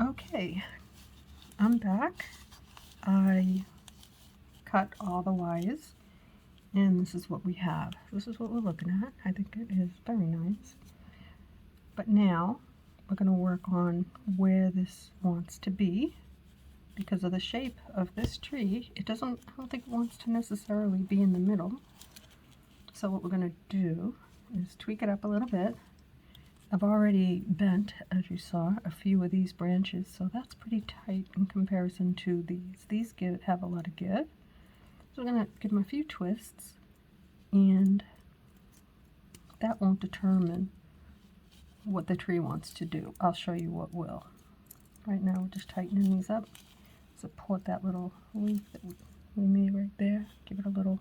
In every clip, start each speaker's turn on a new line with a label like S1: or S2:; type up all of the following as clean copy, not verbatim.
S1: Okay, I'm back. I cut all the wires, and this is what we have. This is what we're looking at. I think it is very nice. But now we're going to work on where this wants to be. Because of the shape of this tree, I don't think it wants to necessarily be in the middle. So what we're going to do is tweak it up a little bit. I've already bent, as you saw, a few of these branches, so that's pretty tight in comparison to these. These have a lot of give. So we're going to give them a few twists, and that won't determine what the tree wants to do. I'll show you what will. Right now we're just tightening these up. Support that little leaf that we made right there. Give it a little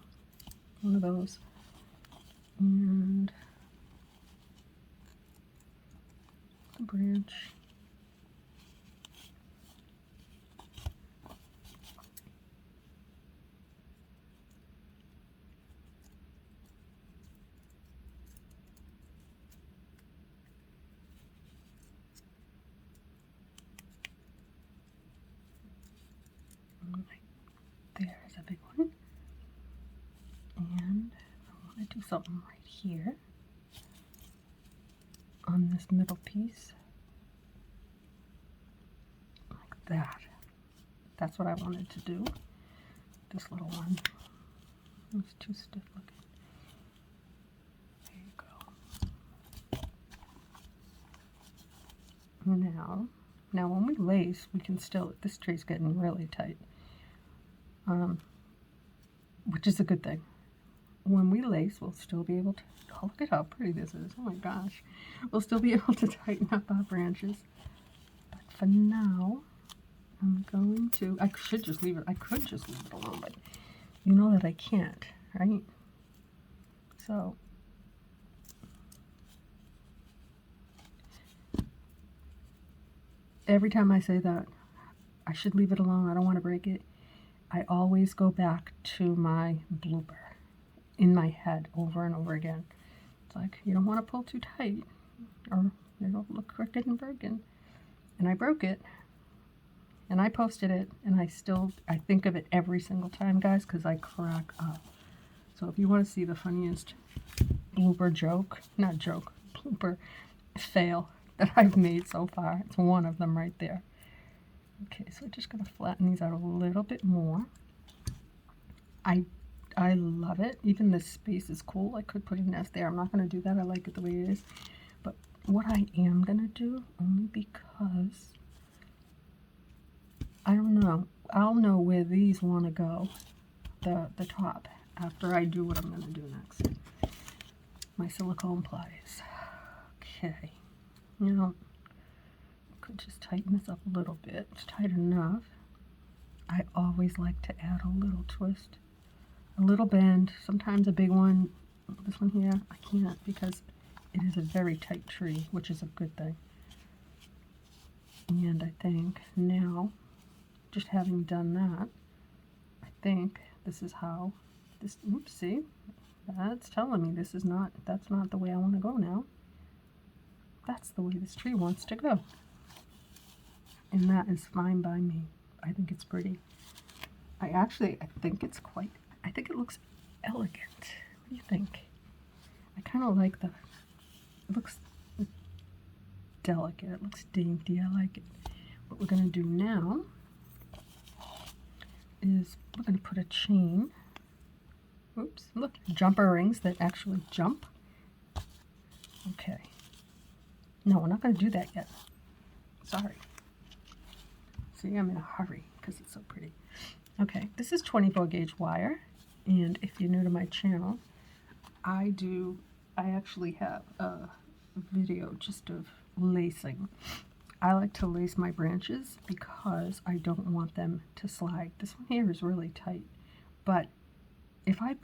S1: one of those. And the branch. There's a big one. And I want to do something right here on this middle piece. Like that. That's what I wanted to do. This little one. It's too stiff looking. There you go. Now when we lace, we can still, this tree's getting really tight. Which is a good thing. When we lace, we'll still be able to, oh, look at how pretty this is. Oh my gosh. We'll still be able to tighten up our branches. But for now, I'm going to, I should just leave it, I could just leave it alone, but you know that I can't, right? So, every time I say that, I should leave it alone, I don't want to break it, I always go back to my blooper in my head over and over again. It's like, you don't want to pull too tight or it'll look crooked and broken. And I broke it and I posted it, and I think of it every single time, guys, because I crack up. So if you want to see the funniest blooper blooper fail that I've made so far, it's one of them right there. Okay, so we're just going to flatten these out a little bit more. I love it. Even this space is cool. I could put a nest there. I'm not going to do that. I like it the way it is. But what I am going to do, only because, I don't know, I'll know where these want to go, the top, after I do what I'm going to do next. My silicone pliers. Okay. Now, I could just tighten this up a little bit. It's tight enough. I always like to add a little twist, a little bend, sometimes a big one. This one here, I can't because it is a very tight tree, which is a good thing. And I think now, just having done that, I think this is how this, oops, see, that's telling me that's not the way I want to go now. That's the way this tree wants to go. And that is fine by me. I think it's pretty. I think it's I think it looks elegant. What do you think? I kind of like it looks delicate, it looks dainty, I like it. What we're going to do now is we're going to put a chain, oops, look, jumper rings that actually jump. Okay. No, we're not going to do that yet. Sorry. See, I'm in a hurry because it's so pretty. Okay, this is 24 gauge wire, and if you're new to my channel, I actually have a video just of lacing. I like to lace my branches because I don't want them to slide. This one here is really tight, but if I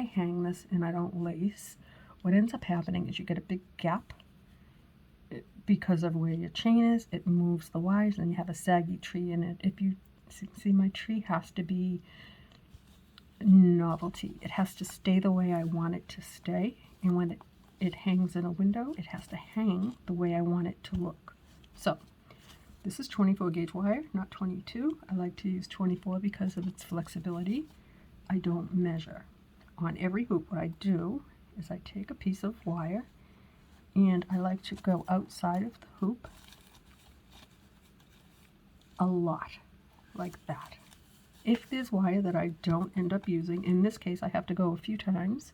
S1: hang this and I don't lace, what ends up happening is you get a big gap because of where your chain is. It moves the wires and you have a saggy tree in it. If you see, my tree has to be novelty. It has to stay the way I want it to stay, and when it hangs in a window, it has to hang the way I want it to look. So This is 24 gauge wire, not 22. I like to use 24 because of its flexibility. I don't measure. On every hoop, what I do is I take a piece of wire and I like to go outside of the hoop a lot, like that. If there's wire that I don't end up using, in this case I have to go a few times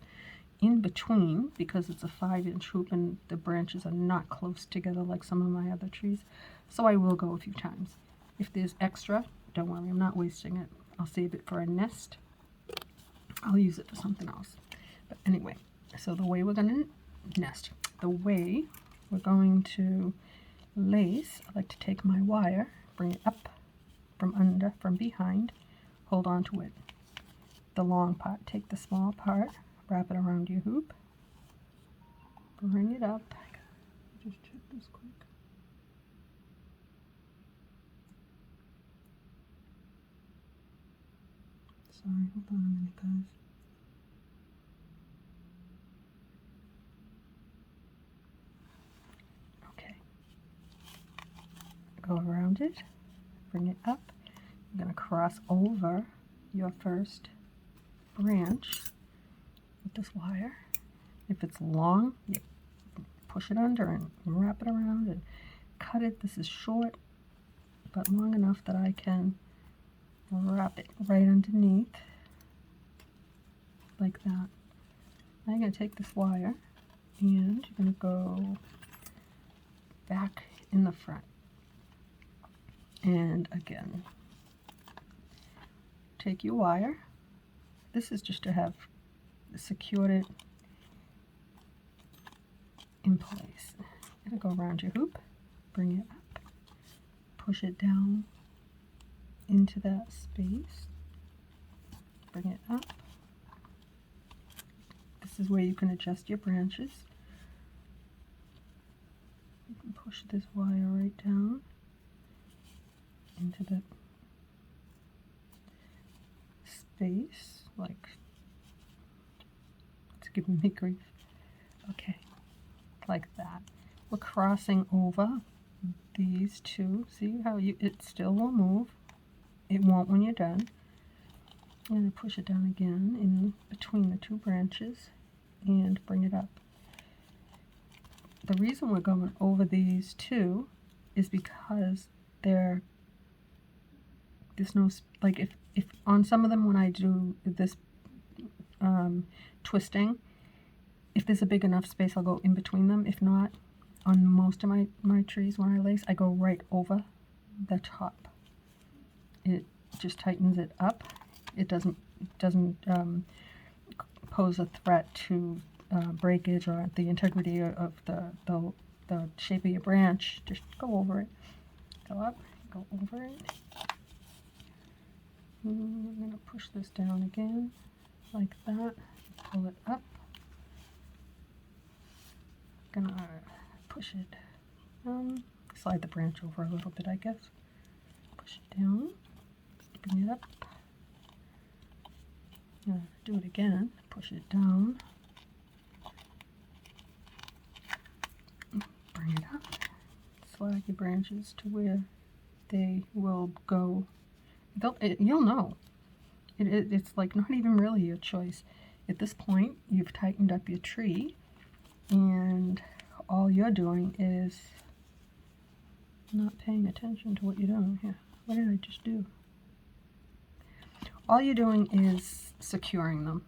S1: in between because it's a 5-inch hoop and the branches are not close together like some of my other trees, so I will go a few times. If there's extra, don't worry, I'm not wasting it. I'll save it for a nest. I'll use it for something else. But anyway, so the way we're going to nest, the way we're going to lace, I like to take my wire, bring it up from under, from behind, hold on to it. The long part, take the small part, wrap it around your hoop, bring it up. Just check this quick. Sorry, hold on a minute, guys. Okay. Go around it, bring it up. You're going to cross over your first branch with this wire. If it's long, you push it under and wrap it around and cut it. This is short, but long enough that I can wrap it right underneath, like that. Now you're going to take this wire and you're going to go back in the front. And again, take your wire. This is just to have secured it in place. You're going to go around your hoop, bring it up, push it down into that space, bring it up. This is where you can adjust your branches. You can push this wire right down into the space, like, it's giving me grief. Okay, like that. We're crossing over these two. See how it still will move. It won't when you're done. I'm going to push it down again in between the two branches and bring it up. The reason we're going over these two is because there's no, like if on some of them when I do this twisting, if there's a big enough space I'll go in between them. If not, on most of my trees when I lace, I go right over the top. It just tightens it up. It doesn't pose a threat to breakage or the integrity of the shape of your branch. Just go over it. Go up, go over it. I'm going to push this down again, like that. Pull it up. Gonna push it down. Slide the branch over a little bit, I guess. Push it down. Bring it up. Do it again. Push it down. Bring it up. Slide your branches to where they will go. You'll know. It's like not even really your choice. At this point, you've tightened up your tree, and all you're doing is not paying attention to what you're doing here. What did I just do? All you're doing is securing them.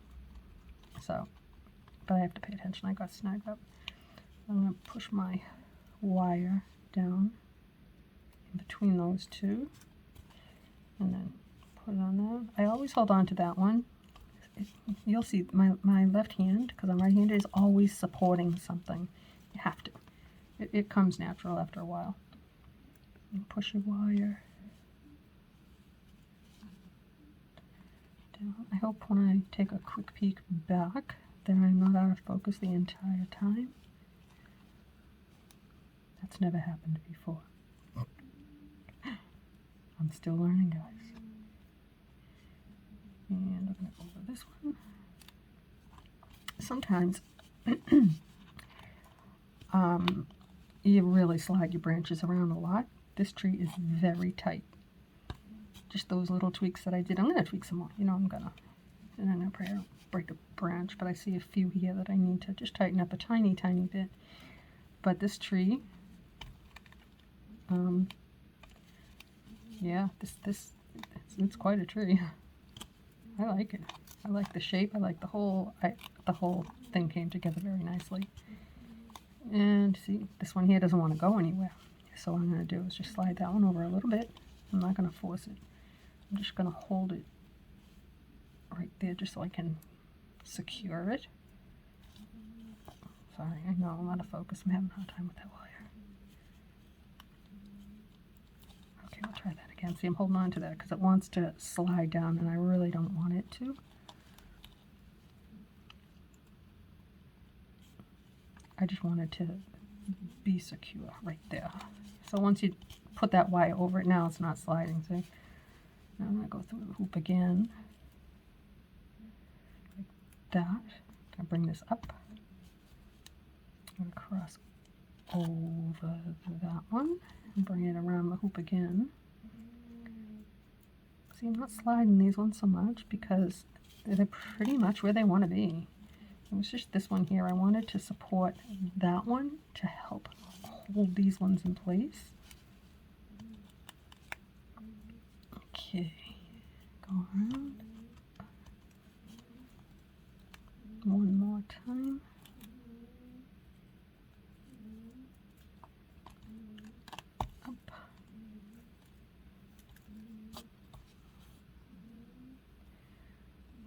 S1: So, but I have to pay attention. I got snagged up. I'm going to push my wire down in between those two and then put it on there. I always hold on to that one. You'll see my left hand, because I'm right-handed, is always supporting something. You have to. It comes natural after a while. And push your wire down. I hope when I take a quick peek back that I'm not out of focus the entire time. That's never happened before. I'm still learning, guys. And I'm going to go over this one. Sometimes you really slide your branches around a lot. This tree is very tight. Just those little tweaks that I did. I'm going to tweak some more. You know, I'm going to pray I don't break a branch, but I see a few here that I need to just tighten up a tiny, tiny bit. But this tree, yeah, it's quite a tree. I like it. I like the shape. I like the whole thing came together very nicely. And see, this one here doesn't want to go anywhere. So what I'm going to do is just slide that one over a little bit. I'm not going to force it. I'm just going to hold it right there just so I can secure it. Sorry, I know I'm out of focus. I'm having a hard time with that wire. Okay, we'll try that again. See, I'm holding on to that because it wants to slide down and I really don't want it to. I just want it to be secure right there. So once you put that wire over it, now it's not sliding, see? Now I'm going to go through the hoop again. Like that. I bring this up. I'm going to cross over that one and bring it around the hoop again. See, I'm not sliding these ones so much because they're pretty much where they want to be. It was just this one here. I wanted to support that one to help hold these ones in place. Okay, go around. One more time. Up.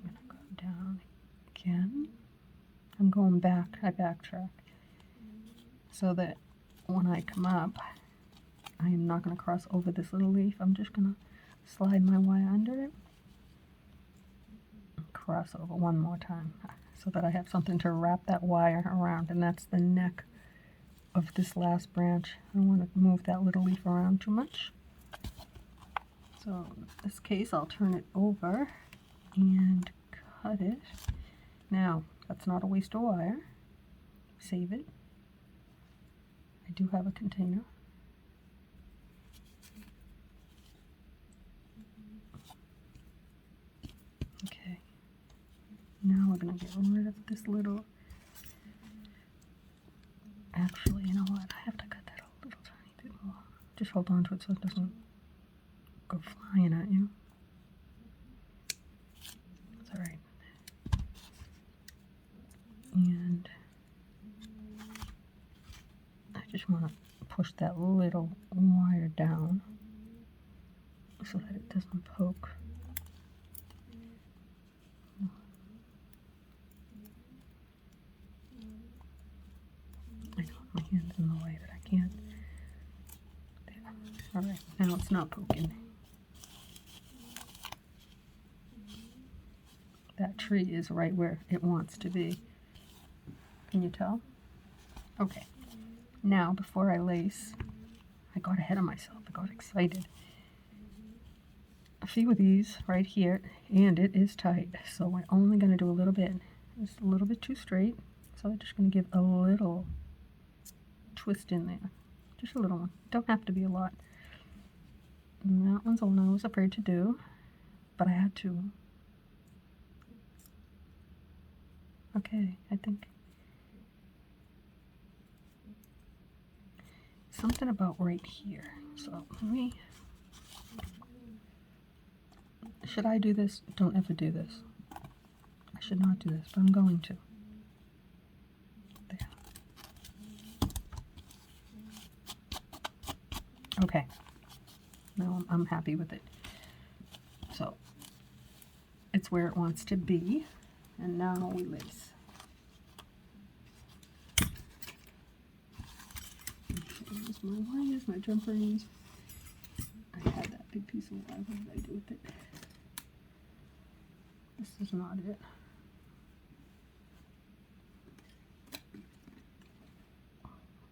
S1: I'm going to go down again. I'm going back. I backtrack so that when I come up, I am not going to cross over this little leaf. I'm just going to slide my wire under it, cross over one more time so that I have something to wrap that wire around, and that's the neck of this last branch. I don't want to move that little leaf around too much. So in this case, I'll turn it over and cut it. Now, that's not a waste of wire. Save it. I do have a container. Okay. Now we're going to get rid of this little... Actually, you know what? I have to cut that a little tiny bit more. Just hold on to it so it doesn't go flying at you. That's alright. And I just want to push that little wire down so that it doesn't poke. I know my hand's in the way that I can't. There. Alright, now it's not poking. That tree is right where it wants to be. Can you tell? Okay. Now, before I lace, I got ahead of myself. I got excited. A few of these right here, and it is tight. So we're only going to do a little bit. It's a little bit too straight. So I'm just going to give a little twist in there. Just a little one. Don't have to be a lot. And that one's the one I was afraid to do, but I had to. Okay, I think something about right here. So let me, should I do this? Don't ever do this. I should not do this, but I'm going to. There. Okay. Now I'm happy with it. So it's where it wants to be. And now we lace. Here's my wires, my jump rings. I had that big piece of wire. What did I do with it? This is not it.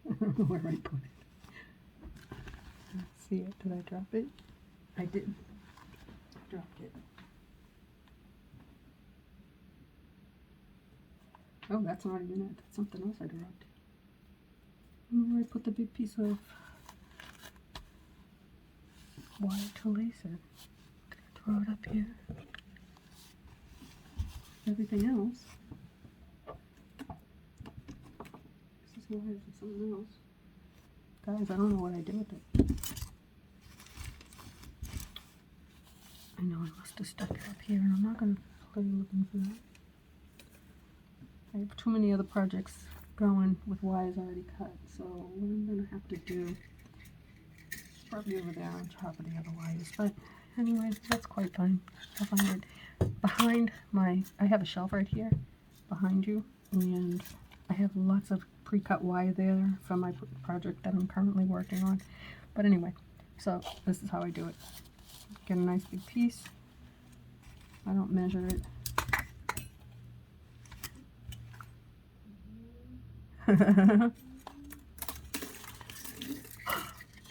S1: I don't know where I put it. Let's see it. Did I drop it? I did. I dropped it. Oh, that's not even it. That's something else I dropped. Where I put the big piece of wire to lace it. Throw it up here. Everything else. This is wires or something else. Guys, I don't know what I did with it. I know I must have stuck it up here, and I'm not going to play looking for that. I have too many other projects going with wires already cut, so what I'm going to have to do is probably over there on top of the other wires. But anyway, that's quite fine. I'll find it behind my, I have a shelf right here behind you, and I have lots of pre-cut wire there for my project that I'm currently working on. But anyway, so this is how I do it. Get a nice big piece. I don't measure it.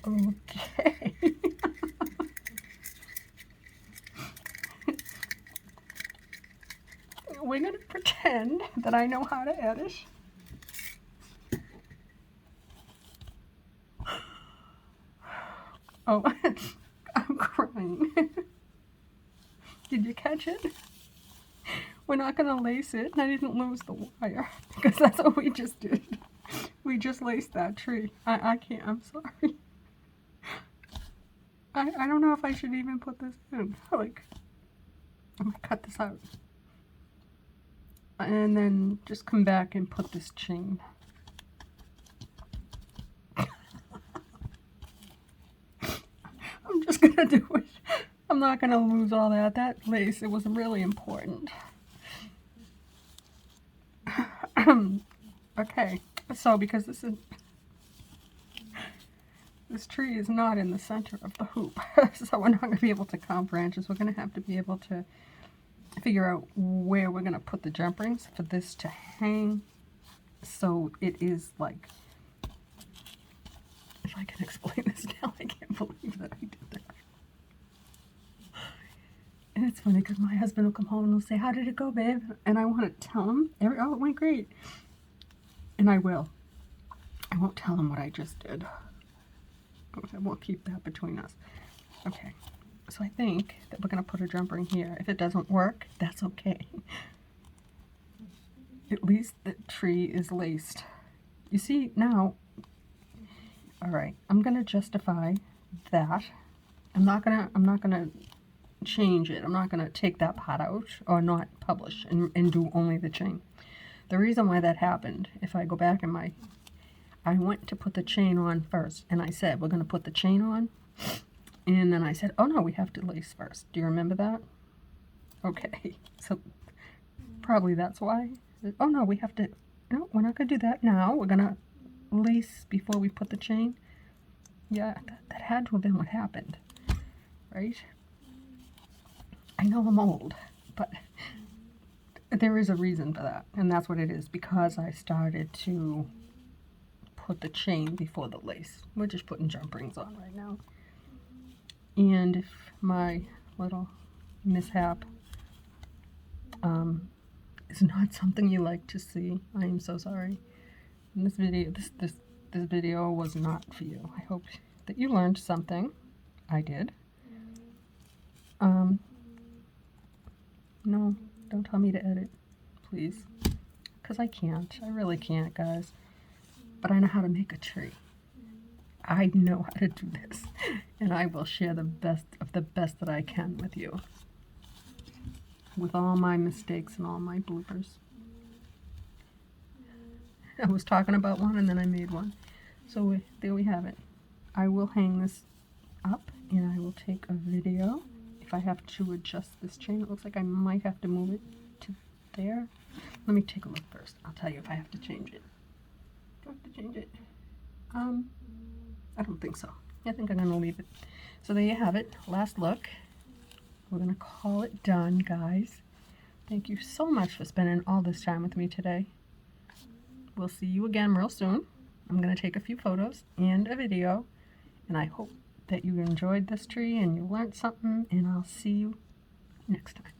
S1: Okay. We're going to pretend that I know how to edit. Oh, I'm crying. Did you catch it? We're not going to lace it, and I didn't lose the wire, because that's what we just did. We just laced that tree. I can't, I'm sorry. I don't know if I should even put this in. Like, I'm going to cut this out. And then just come back and put this chain. I'm just going to do it. I'm not going to lose all that. That lace, it was really important. Okay, so because this tree is not in the center of the hoop, so we're not going to be able to count branches. We're going to have to be able to figure out where we're going to put the jump rings for this to hang, so it is like, if I can explain this now, I can't believe that I did that. And it's funny because my husband will come home and will say, "How did it go, babe?" And I want to tell him, "Oh, it went great." And I will. I won't tell him what I just did. I won't keep that between us. Okay, so I think that we're going to put a jump ring here. If it doesn't work, that's okay. At least the tree is laced. You see, now, all right, I'm going to justify that. I'm not gonna change it. I'm not going to take that part out or not publish and do only the chain. The reason why that happened, if I go back in my, I went to put the chain on first, and I said, we're going to put the chain on, and then I said, oh no, we have to lace first. Do you remember that? Okay, so probably that's why. Oh no, we have to, no, we're not going to do that now. We're going to lace before we put the chain. Yeah, that had to have been what happened, right? I know I'm old, but there is a reason for that, and that's what it is, because I started to put the chain before the lace. We're just putting jump rings on right now. And if my little mishap is not something you like to see, I am so sorry. And this video was not for you. I hope that you learned something. I did. No, don't tell me to edit, please, because I can't. I really can't, guys. But I know how to make a tree. I know how to do this, and I will share the best of the best that I can with you, with all my mistakes and all my bloopers. I was talking about one, and then I made one. So there we have it. I will hang this up, and I will take a video. If I have to adjust this chain, it looks like I might have to move it to there. Let me take a look first. I'll tell you if I have to change it. Do I have to change it? I don't think so. I think I'm going to leave it. So there you have it. Last look. We're going to call it done, guys. Thank you so much for spending all this time with me today. We'll see you again real soon. I'm going to take a few photos and a video, and I hope that you enjoyed this tree and you learned something, and I'll see you next time.